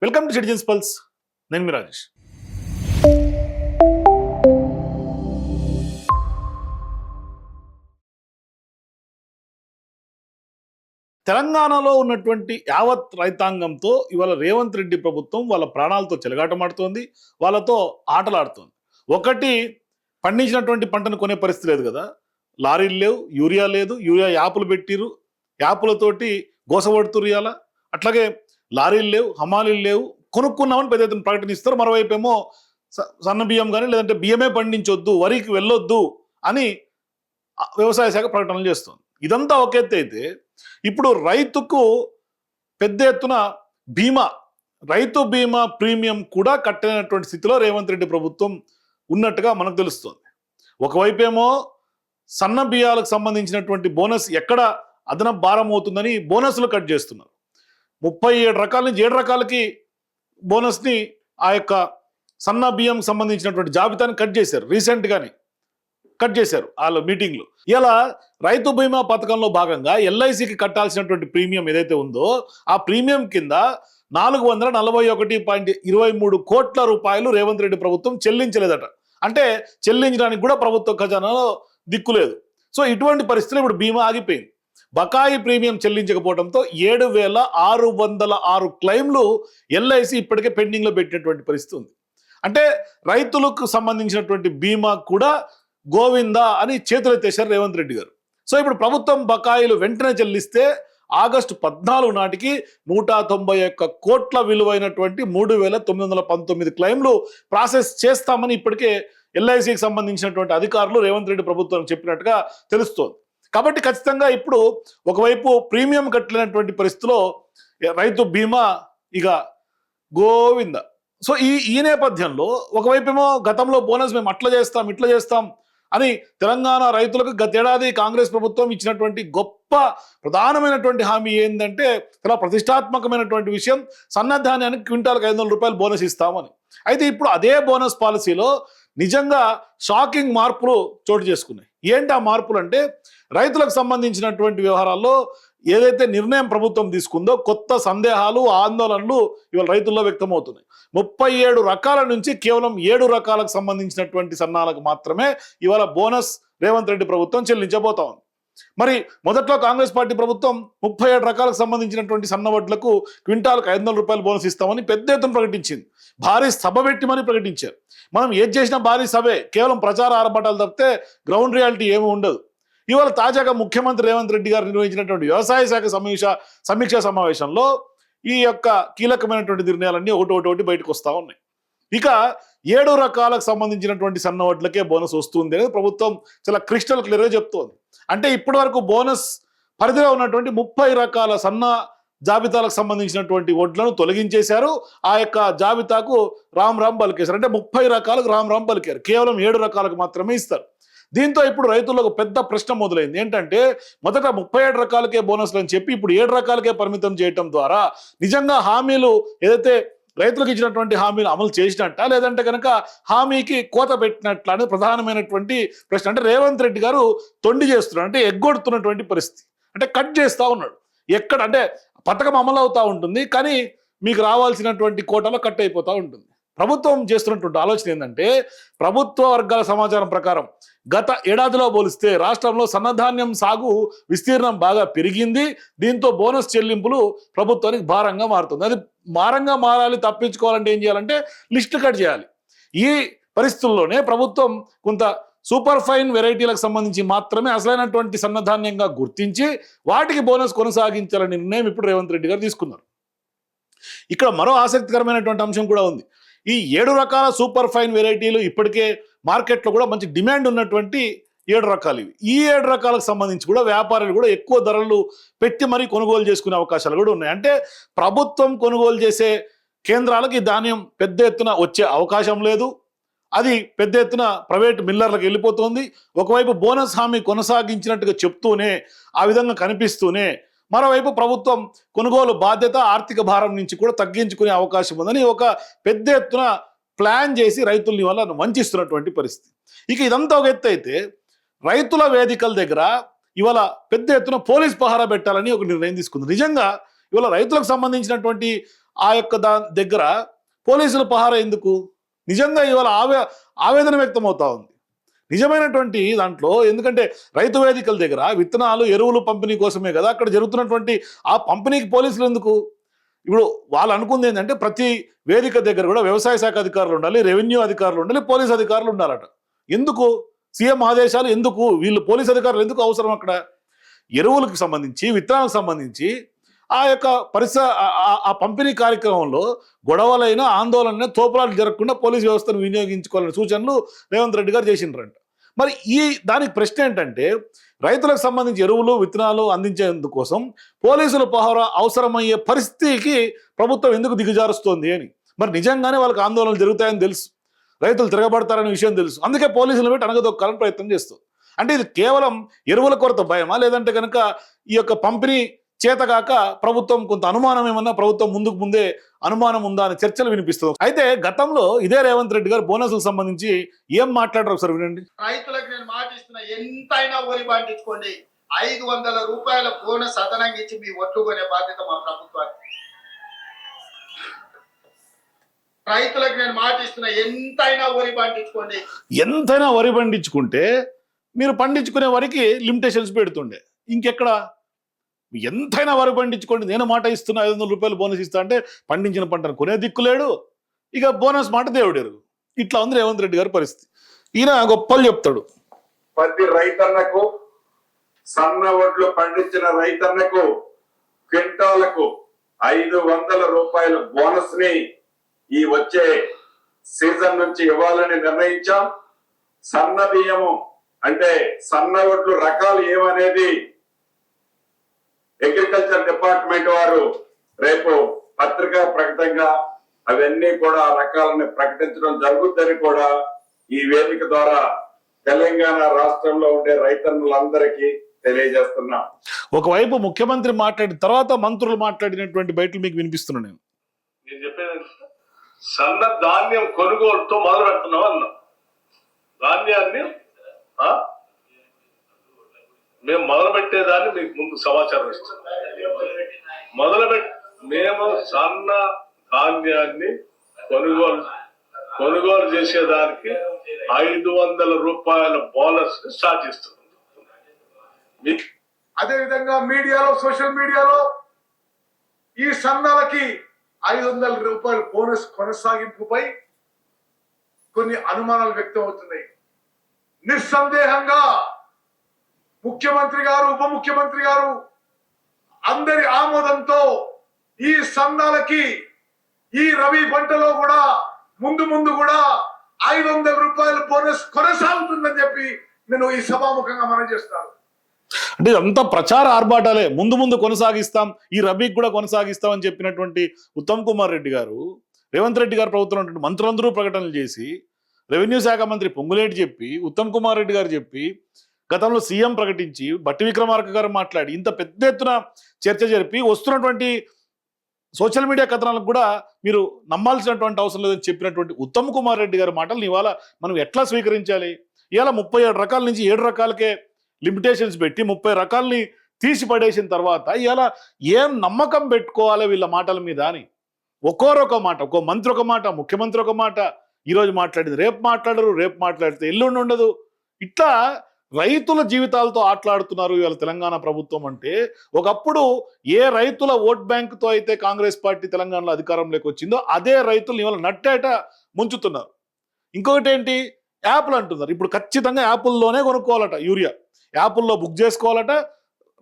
Welcome to citizens pulse. నేను మీ రాజేష్. తెలంగాణలో ఉన్నటువంటి యావత్ రైతాంగంతో ఇవాళ రేవంత్ రెడ్డి ప్రభుత్వం వాళ్ళ ప్రాణాలతో చెలగాటమాడుతోంది, వాళ్ళతో ఆటలాడుతోంది. ఒకటి, పండించినటువంటి పంటను కొనే పరిస్థితి లేదు కదా, లారీలు లేవు, యూరియా లేదు, యూరియా యాపులు పెట్టిరు, యాపులతోటి గోసపడుతురు ఇవాళ. అట్లాగే లారీలు లేవు, హమాలీలు లేవు, కొనుక్కున్నామని పెద్ద ఎత్తున ప్రకటనిస్తారు. మరోవైపు ఏమో సన్న బియ్యం కానీ లేదంటే బియ్యమే పండించొద్దు, వరికి వెళ్ళొద్దు అని వ్యవసాయ శాఖ ప్రకటనలు చేస్తుంది. ఇదంతా ఒక ఎత్తు అయితే, ఇప్పుడు రైతుకు పెద్ద ఎత్తున బీమా, రైతు బీమా ప్రీమియం కూడా కట్టలేనటువంటి స్థితిలో రేవంత్ రెడ్డి ప్రభుత్వం ఉన్నట్టుగా మనకు తెలుస్తుంది. ఒకవైపు ఏమో సన్న బియ్యాలకు సంబంధించినటువంటి బోనస్ ఎక్కడ అదనపు భారం అవుతుందని బోనస్లు కట్ చేస్తున్నారు. 37 రకాల నుంచి 7 రకాలకి బోనస్ని ఆ యొక్క సన్న బియ్యం సంబంధించినటువంటి జాబితాని కట్ చేశారు. రీసెంట్గానే కట్ చేశారు వాళ్ళ మీటింగ్లో. ఇలా రైతు బీమా పథకంలో భాగంగా ఎల్ఐసికి కట్టాల్సినటువంటి ప్రీమియం ఏదైతే ఉందో ఆ ప్రీమియం కింద 441.23 కోట్ల రూపాయలు రేవంత్ రెడ్డి ప్రభుత్వం చెల్లించలేదట. అంటే చెల్లించడానికి కూడా ప్రభుత్వ ఖజానాలో దిక్కులేదు. సో ఇటువంటి పరిస్థితులు ఇప్పుడు బీమా ఆగిపోయింది. బకాయి ప్రీమియం చెల్లించకపోవడంతో 7,606 క్లెయిమ్లు ఎల్ఐసి ఇప్పటికే పెండింగ్లో పెట్టినటువంటి పరిస్థితి ఉంది. అంటే రైతులకు సంబంధించినటువంటి బీమా కూడా గోవిందా అని చేతులెత్తేశారు రేవంత్ రెడ్డి గారు. సో ఇప్పుడు ప్రభుత్వం బకాయిలు వెంటనే చెల్లిస్తే ఆగస్టు 14 నాటికి 191 కోట్ల విలువైనటువంటి 3,919 క్లెయిమ్లు ప్రాసెస్ చేస్తామని ఇప్పటికే ఎల్ఐసికి సంబంధించినటువంటి అధికారులు రేవంత్ రెడ్డి ప్రభుత్వం చెప్పినట్టుగా తెలుస్తోంది. కాబట్టి ఖచ్చితంగా ఇప్పుడు ఒకవైపు ప్రీమియం కట్టలేనటువంటి పరిస్థితిలో రైతు బీమా ఇక గోవింద. సో ఈ నేపథ్యంలో ఒకవైపు ఏమో గతంలో బోనస్ మేము అట్లా చేస్తాం ఇట్లా చేస్తాం అని తెలంగాణ రైతులకు గతేడాది కాంగ్రెస్ ప్రభుత్వం ఇచ్చినటువంటి గొప్ప ప్రధానమైనటువంటి హామీ ఏంటంటే చాలా ప్రతిష్టాత్మకమైనటువంటి విషయం, సన్నధాన్యానికి క్వింటాల్కి 500 రూపాయలు బోనస్ ఇస్తామని. అయితే ఇప్పుడు అదే బోనస్ పాలసీలో నిజంగా షాకింగ్ మార్పులు చోటు చేసుకున్నాయి. ఏంటి ఆ మార్పులు అంటే, రైతులకు సంబంధించినటువంటి వ్యవహారాల్లో ఏదైతే నిర్ణయం ప్రభుత్వం తీసుకుందో కొత్త సందేహాలు, ఆందోళనలు ఇవాళ రైతుల్లో వ్యక్తమవుతున్నాయి. 37 రకాల నుంచి కేవలం 7 రకాలకు సంబంధించినటువంటి సన్నాలకు మాత్రమే ఇవాళ బోనస్ రేవంత్ రెడ్డి ప్రభుత్వం చెల్లించబోతా ఉంది. మరి మొదట్లో కాంగ్రెస్ పార్టీ ప్రభుత్వం 37 రకాలకు సంబంధించినటువంటి సన్నవడ్లకు క్వింటాల్కి 500 రూపాయలు బోనస్ ఇస్తామని పెద్ద ఎత్తున ప్రకటించింది. భారీ సభ పెట్టిమని ప్రకటించారు. మనం ఏది చేసినా భారీ సభే, కేవలం ప్రచార ఆర్భటాలు తప్పితే గ్రౌండ్ రియాలిటీ ఏమీ ఉండదు. ఇవాళ తాజాగా ముఖ్యమంత్రి రేవంత్ రెడ్డి గారు నిర్వహించినటువంటి వ్యవసాయ శాఖ సమీక్షా సమావేశంలో ఈ యొక్క కీలకమైనటువంటి నిర్ణయాలన్నీ ఒకటి బయటకు వస్తూ ఉన్నాయి. ఇక 7 రకాలకు సంబంధించినటువంటి సన్న వడ్లకే బోనస్ వస్తుంది అనేది ప్రభుత్వం చాలా క్రిస్టల్ క్లియర్గా చెప్తోంది. అంటే ఇప్పటి వరకు బోనస్ పరిధిలో ఉన్నటువంటి 30 రకాల సన్న జాబితాలకు సంబంధించినటువంటి వడ్లను తొలగించేశారు. ఆ యొక్క జాబితాకు రామ్ పలికేశారు. అంటే 30 రకాలకు రామ్ పలికారు, కేవలం 7 రకాలకు మాత్రమే ఇస్తారు. దీంతో ఇప్పుడు రైతులకు పెద్ద ప్రశ్న మొదలైంది. ఏంటంటే, మొదట 37 రకాలకే బోనస్లు అని చెప్పి ఇప్పుడు 7 రకాలకే పరిమితం చేయటం ద్వారా నిజంగా హామీలు ఏదైతే రైతులకు ఇచ్చినటువంటి హామీలు అమలు చేసినట్ట, లేదంటే కనుక హామీకి కోత పెట్టినట్ల అనేది ప్రధానమైనటువంటి ప్రశ్న. అంటే రేవంత్ రెడ్డి గారు తొండి చేస్తున్నాడు, అంటే ఎగ్గొడుతున్నటువంటి పరిస్థితి. అంటే కట్ చేస్తూ ఉన్నాడు. ఎక్కడ అంటే పథకం అమలు అవుతూ ఉంటుంది, కానీ మీకు రావాల్సినటువంటి కోటలో కట్ అయిపోతూ ఉంటుంది. ప్రభుత్వం చేస్తున్నటువంటి ఆలోచన ఏంటంటే, ప్రభుత్వ వర్గాల సమాచారం ప్రకారం గత ఏడాదిలో పోలిస్తే రాష్ట్రంలో సన్నధాన్యం సాగు విస్తీర్ణం బాగా పెరిగింది. దీంతో బోనస్ చెల్లింపులు ప్రభుత్వానికి భారంగా మారుతుంది. అది భారంగా మారాలి, తప్పించుకోవాలంటే ఏం చేయాలంటే లిస్ట్ కట్ చేయాలి. ఈ పరిస్థితుల్లోనే ప్రభుత్వం కొంత సూపర్ ఫైన్ వెరైటీలకు సంబంధించి మాత్రమే అసలైనటువంటి సన్నధాన్యంగా గుర్తించి వాటికి బోనస్ కొనసాగించాలనే నిర్ణయం ఇప్పుడు రేవంత్ రెడ్డి గారు తీసుకున్నారు. ఇక్కడ మరో ఆసక్తికరమైనటువంటి అంశం కూడా ఉంది. ఈ 7 రకాల సూపర్ ఫైన్ వెరైటీలు ఇప్పటికే మార్కెట్లో కూడా మంచి డిమాండ్ ఉన్నటువంటి 7 రకాలు ఇవి. ఈ 7 రకాలకు సంబంధించి కూడా వ్యాపారులు కూడా ఎక్కువ ధరలు పెట్టి మరీ కొనుగోలు చేసుకునే అవకాశాలు కూడా ఉన్నాయి. అంటే ప్రభుత్వం కొనుగోలు చేసే కేంద్రాలకి ధాన్యం పెద్ద ఎత్తున వచ్చే అవకాశం లేదు. అది పెద్ద ఎత్తున ప్రైవేట్ మిల్లర్లకు వెళ్ళిపోతుంది. ఒకవైపు బోనస్ హామీ కొనసాగించినట్టుగా చెప్తూనే, ఆ విధంగా కనిపిస్తూనే, మరోవైపు ప్రభుత్వం కొనుగోలు బాధ్యత, ఆర్థిక భారం నుంచి కూడా తగ్గించుకునే అవకాశం ఉందని ఒక పెద్ద ఎత్తున ప్లాన్ చేసి రైతుల్ని వల్ల వంచిస్తున్నటువంటి పరిస్థితి. ఇక ఇదంతా ఒక ఎత్తు అయితే, రైతుల వేదికల దగ్గర ఇవాళ పెద్ద ఎత్తున పోలీస్ పహారా పెట్టాలని ఒక నిర్ణయం తీసుకుంది. నిజంగా ఇవాళ రైతులకు సంబంధించినటువంటి ఆ యొక్క దగ్గర పోలీసుల పహారా ఎందుకు? నిజంగా ఇవాళ ఆవేదన వ్యక్తం అవుతా ఉంది నిజమైనటువంటి దాంట్లో. ఎందుకంటే రైతు వేదికల దగ్గర విత్తనాలు ఎరువులు పంపిణీ కోసమే కదా అక్కడ జరుగుతున్నటువంటి ఆ పంపిణీకి పోలీసులు ఎందుకు? ఇప్పుడు వాళ్ళు అనుకుంది ఏంటంటే ప్రతి వేదిక దగ్గర కూడా వ్యవసాయ శాఖ అధికారులు ఉండాలి, రెవెన్యూ అధికారులు ఉండాలి, పోలీస్ అధికారులు ఉండాలట. ఎందుకు? సీఎం ఆదేశాలు ఎందుకు? వీళ్ళు పోలీస్ అధికారులు ఎందుకు అవసరం అక్కడ? ఎరువులకు సంబంధించి విత్తనాలకు సంబంధించి ఆ యొక్క ఆ పంపిణీ కార్యక్రమంలో గొడవలైన ఆందోళన తోపులాట్లు జరగకుండా పోలీస్ వ్యవస్థను వినియోగించుకోవాలని సూచనలు రేవంత్ రెడ్డి గారు చేసిండ్రంట. మరి దానికి ప్రశ్న ఏంటంటే రైతులకు సంబంధించి ఎరువులు విత్తనాలు అందించేందుకోసం పోలీసుల పహారా అవసరమయ్యే పరిస్థితికి ప్రభుత్వం ఎందుకు దిగజారుస్తోంది అని. మరి నిజంగానే వాళ్ళకి ఆందోళనలు జరుగుతాయని తెలుసు, రైతులు తిరగబడతారనే విషయం తెలుసు, అందుకే పోలీసులు పెట్టి అనగదొక్కాలని ప్రయత్నం చేస్తుంది. అంటే ఇది కేవలం ఎరువుల కొరత భయమా, లేదంటే కనుక ఈ యొక్క పంపిణీ చేతగాక ప్రభుత్వం కొంత అనుమానం ఏమన్నా ప్రభుత్వం ముందుకు ముందే అనుమానం ఉందా అని చర్చలు వినిపిస్తుంది. అయితే గతంలో ఇదే రేవంత్ రెడ్డి గారు బోనస్లకు సంబంధించి ఏం మాట్లాడారు ఒకసారి వినండి. రైతులకు నేను మాట ఇస్తున్నా, ఎంతైనా ఒరి పండించుకోండి, 500 రూపాయల బోనస్ అదనంగా ఇచ్చి మీ ఒట్లు కొనే బాధ్యత మా ప్రభుత్వానికి. రైతులకు నేను మాట ఇస్తున్నా, ఎంతైనా ఒరి పండించుకోండి. ఎంతైనా వరి పండించుకుంటే మీరు పండించుకునే వరికి లిమిటేషన్స్ పెడుతుండే, ఇంకెక్కడ ఎంతైనా వరి పండించుకోండి నేను మాట ఇస్తున్నా 500 రూపాయలు బోనస్ ఇస్తా అంటే పండించిన పంటను కొనే దిక్కులేడు, ఇక బోనస్ మాట దేవుడు ఎరుగు. ఇట్లా ఉంది రేవంత్ రెడ్డి గారి పరిస్థితి. ఈయన గొప్పలు చెప్తాడు. ప్రతి రైతన్నకు, సన్న వడ్లు పండించిన రైతన్నకు క్వింటాలకు 500 రూపాయల బోనస్ ని ఈ వచ్చే సీజన్ నుంచి ఇవ్వాలని నిర్ణయించాం. సన్న బియ్యము అంటే సన్న వడ్లు రకాలు ఏమనేది అగ్రికల్చర్ డిపార్ట్మెంట్ వారు రేపు పత్రికా ప్రకటనగా అవన్నీ కూడా రకాలని ప్రకటించడం జరుగుతుందని కూడా ఈ వేదిక ద్వారా తెలంగాణ రాష్ట్రంలో ఉండే రైతన్నులందరికీ తెలియజేస్తున్నాం. ఒకవైపు ముఖ్యమంత్రి మాట్లాడిన తర్వాత మంత్రులు మాట్లాడినటువంటి బయటలు మీకు వినిపిస్తున్నా. నేను చెప్పేది సన్న ధాన్యం కొనుగోలుతో మొదలు పెడుతున్నాం అన్నాం. ధాన్యాన్ని మేము మొదలు పెట్టేదాన్ని మీకు ముందు సమాచారం ఇస్తాం. మేము సన్న ధాన్యాన్ని కొనుగోలు చేసేదానికి 500 రూపాయల బోనస్ స్టార్ట్ చేస్తున్నాం. అదే విధంగా మీడియాలో, సోషల్ మీడియాలో ఈ సన్నాలకి 500 రూపాయల బోనస్ కొనసాగింపుపై కొన్ని అనుమానాలు వ్యక్తం అవుతున్నాయి. నిస్సందేహంగా ముఖ్యమంత్రి గారు, ఉప ముఖ్యమంత్రి గారు అందరి ఆమోదంతో ఈ సన్నాలకి ఈ రబీ పంటలో కూడా ముందు కూడా 500 రూపాయల బోనస్ కొనసాగుతుందని చెప్పి నేను ఈ సభాముఖంగా మనం చేస్తాను. అంటే ఇదంతా ప్రచార ఆర్భాటాలే. ముందు కొనసాగిస్తాం, ఈ రబీకి కూడా కొనసాగిస్తాం అని చెప్పినటువంటి ఉత్తమ్ కుమార్ రెడ్డి గారు, రేవంత్ రెడ్డి గారు ప్రభుత్వం మంత్రులందరూ ప్రకటనలు చేసి, రెవెన్యూ శాఖ మంత్రి పొంగులేటి చెప్పి, ఉత్తమ్ కుమార్ రెడ్డి గారు చెప్పి, గతంలో సీఎం ప్రకటించి, బట్టి విక్రమార్క గారు మాట్లాడి, ఇంత పెద్ద ఎత్తున చర్చ జరిపి వస్తున్నటువంటి సోషల్ మీడియా కథనాలకు కూడా మీరు నమ్మాల్సినటువంటి అవసరం లేదని చెప్పినటువంటి ఉత్తమ్ కుమార్ రెడ్డి గారి మాటలు ఇవాళ మనం ఎట్లా స్వీకరించాలి? ఇవాళ 37 రకాల నుంచి 7 రకాలకే లిమిటేషన్స్ పెట్టి 30 రకాలని తీసి పడేసిన తర్వాత ఇవాళ ఏం నమ్మకం పెట్టుకోవాలి వీళ్ళ మాటల మీద అని. ఒక్కొక్క మాట, ఒక్కో మంత్రి ఒక మాట, ముఖ్యమంత్రి ఒక మాట, ఈరోజు మాట్లాడింది రేపు మాట్లాడరు, రేపు మాట్లాడితే ఎల్లుండి ఉండదు. ఇట్లా రైతుల జీవితాలతో ఆటలాడుతున్నారు ఇవాళ తెలంగాణ ప్రభుత్వం. అంటే ఒకప్పుడు ఏ రైతుల ఓట్ బ్యాంకుతో అయితే కాంగ్రెస్ పార్టీ తెలంగాణలో అధికారంలోకి వచ్చిందో అదే రైతులు ఇవాళ నట్టేట ముంచుతున్నారు. ఇంకొకటి ఏంటి, యాప్లు అంటున్నారు. ఇప్పుడు ఖచ్చితంగా యాప్ల్లోనే కొనుక్కోవాలట యూరియా, యాప్ల్లో బుక్ చేసుకోవాలట,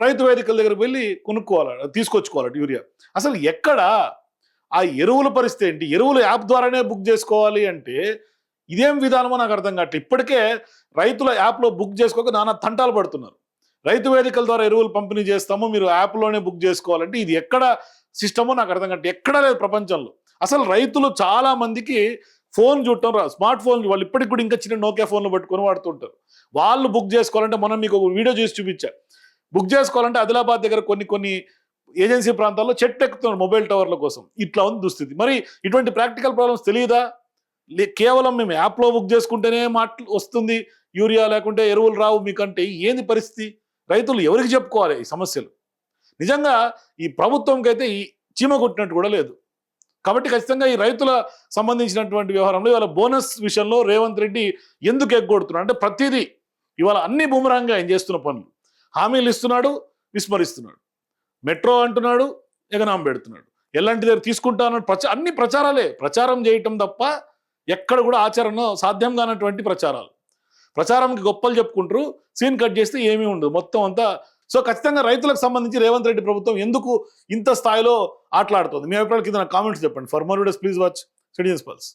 రైతు వేదికల దగ్గరికి వెళ్ళి కొనుక్కోవాలట, తీసుకొచ్చుకోవాలట యూరియా. అసలు ఎక్కడ ఆ ఎరువుల పరిస్థితి ఏంటి? ఎరువులు యాప్ ద్వారానే బుక్ చేసుకోవాలి అంటే ఇదేం విధానమో నాకు అర్థం కావట్లేదు. ఇప్పటికే రైతుల యాప్లో బుక్ చేసుకోక నానా తంటాలు పడుతున్నారు. రైతు వేదికల ద్వారా ఎరువులు పంపిణీ చేస్తాము, మీరు యాప్లోనే బుక్ చేసుకోవాలంటే ఇది ఎక్కడ సిస్టమో నాకు అర్థం కావట్లేదు. ఎక్కడా లేదు ప్రపంచంలో. అసలు రైతులు చాలా మందికి ఫోన్ చూడటం రా, స్మార్ట్ ఫోన్, వాళ్ళు ఇప్పటికి కూడా ఇంకా చిన్న నోకియా ఫోన్లు పట్టుకొని వాడుతుంటారు. వాళ్ళు బుక్ చేసుకోవాలంటే మనం మీకు ఒక వీడియో చేసి చూపించా. బుక్ చేసుకోవాలంటే ఆదిలాబాద్ దగ్గర కొన్ని ఏజెన్సీ ప్రాంతాల్లో చెట్టు ఎక్కుతున్నారు మొబైల్ టవర్ల కోసం. ఇట్లా ఉంది దుస్థితి. మరి ఇటువంటి ప్రాక్టికల్ ప్రాబ్లమ్స్ తెలియదా? కేవలం మేము యాప్లో బుక్ చేసుకుంటేనే వస్తుంది యూరియా, లేకుంటే ఎరువులు రావు మీకంటే ఏంది పరిస్థితి? రైతులు ఎవరికి చెప్పుకోవాలి ఈ సమస్యలు? నిజంగా ఈ ప్రభుత్వంకి అయితే ఈ చీమ కొట్టినట్టు కూడా లేదు. కాబట్టి ఖచ్చితంగా ఈ రైతుల సంబంధించినటువంటి వ్యవహారంలో ఇవాళ బోనస్ విషయంలో రేవంత్ రెడ్డి ఎందుకు ఎగ్గొడుతున్నాడు అంటే ప్రతిదీ ఇవాళ అన్ని బూమరాంగా ఆయన చేస్తున్న పనులు. హామీలు ఇస్తున్నాడు, విస్మరిస్తున్నాడు. మెట్రో అంటున్నాడు, ఎగనాం పెడుతున్నాడు. ఎలాంటి దగ్గర తీసుకుంటా అన్నాడు. అన్ని ప్రచారాలే, ప్రచారం చేయటం తప్ప ఎక్కడ కూడా ఆచరణ సాధ్యం కానటువంటి ప్రచారాలు. ప్రచారంకి గొప్పలు చెప్పుకుంటారు, సీన్ కట్ చేస్తే ఏమీ ఉండదు మొత్తం అంతా. సో ఖచ్చితంగా రైతులకు సంబంధించి రేవంత్ రెడ్డి ప్రభుత్వం ఎందుకు ఇంత స్థాయిలో ఆటలాడుతుంది? మీ అభిప్రాయాలు కింద కామెంట్స్ చెప్పండి. For more videos please watch citizens pulse.